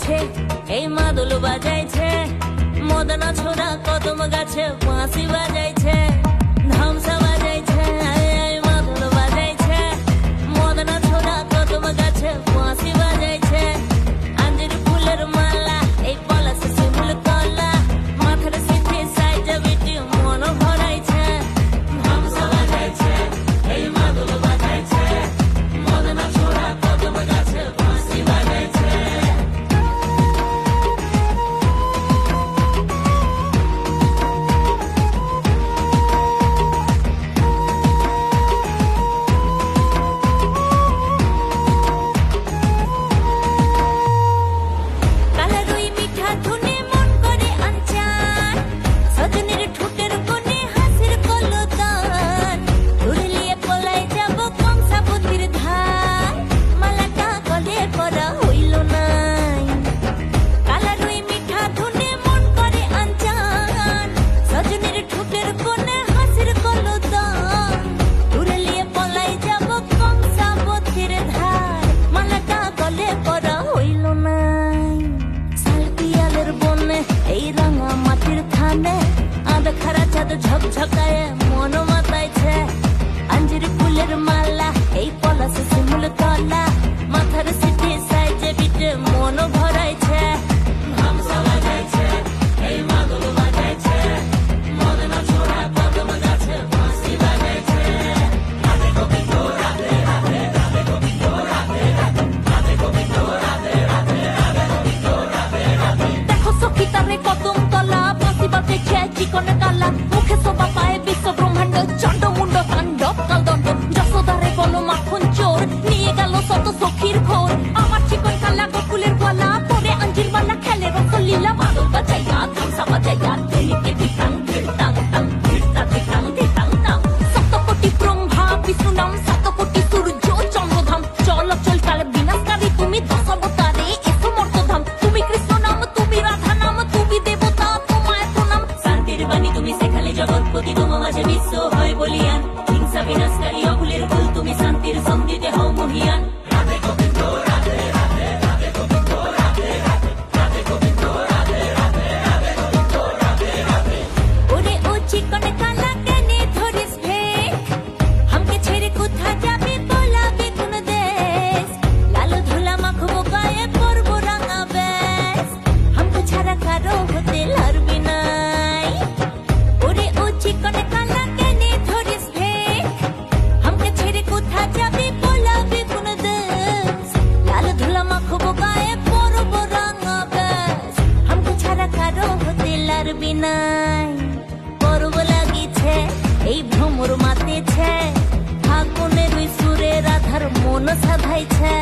বাজাইছে, এই মাদল বাজাইছে, মদনা ছোড়া কদম গাছে বাঁশি বাজাইছে, ধামসা বাজাইছে, এই মাদল বাজাইছে, মদনা ছোড়া কদম গাছে বাঁশি বাজাইছে, আঞ্জির ফুলের মালা, এই পলাশে শিমুল কলা, মাথার সিদ্ধি সাইজা বিটি মন ভরাইছে, ধামসা বাজাইছে, এই মাদল বাজাইছে, মদনা ছোড়া কদম গাছে বাঁশি বাজাইছে। এই রাঙা মাটির থানে আধা খারা চাঁদ ঝকঝকায় মন মাতাইছে, আঞ্জির ফুলের মালা, এই পলাশে শিমুল কলা, মাথার সিটি সাইজে বিটে মন ভরাইছে, ধামসা বাজাইছে, এই মাদল বাজাইছে, মদনা ছোড়া কদম গাছে বাঁশি বাজাইছে। রাধে গোবিন্দ রাধে রাধে, রাধে গোবিন্দ রাধে রাধে, রাধে গোবিন্দ রাধে রাধে, রাধে গোবিন্দ রাধে রাধে। দেখো সখী তারে কদম তলা, বাঁশি বাজাইছে চিকন কালা, মুখে শোভা পায় বিশ্ব ব্রহ্মাণ্ড, চন্ড মুন্ড তাণ্ডব কালদণ্ড, যশোদারে বলো মাখন চোর, নিয়ে গেল শত সখীর ঘোর, আমার চিকন কালা গোকুলের গলা, পরে আঞ্জির মালা খেলে রসলীলা, মাদল বাজাইয়া ধামসা বাজাইয়া দিলিকে দিতাং দিতাং তাং দিতা দিতাং দিতাং নাম, শত কোটি ব্রহ্মা বিষ্ণু নাম, শত কোটি সূর্য চন্দ্রধাম, চল চল কালে বিনাশকারী তুমি দশাবতারে এসো মর্তধাম, তুমি কৃষ্ণ নাম, তুমি রাধা নাম, তুমি দেবতা তোমায় প্রণাম, শান্তির বাণী তুমি শেখালে জগৎপতি, তোমার মাঝে বিশ্ব হয় বলিয়ান, হিংসা বিনাশকারী অকুলের কুল, তুমি শান্তির সঙ্গীতে হও মহিয়ান। রাধে গোবিন্দ রাধে রাধে, রাধে গোবিন্দ রাধে রাধে, রাধে গোবিন্দ রাধে রাধে, রাধে গোবিন্দ রাধে রাধে। ওরে ও চিকন কালা কেনে ধরিস ভেক, हमके ছেড়ে কোথা যাবি বলাবি কোন দেশ, লালো ধুলা মাখবো গায়ে পরবো রাঙা বেশ, हमको ছাড়া কারো হতে লারবি নাই। ওরে ও চিকন কালা কেনে ধরিস ভেক, हमके ছেড়ে কোথা যাবি বলাবি কোন দেশ, লালো ধুলা মাখবো গায়ে পরবো রাঙা বেশ, हमको ছাড়া কারো হতে লারবি নাই। পরব লাগিছে এই ভ্রমর মাতেছে, ফাগুনের ওই সুরে রাধার মন সাধাইছে,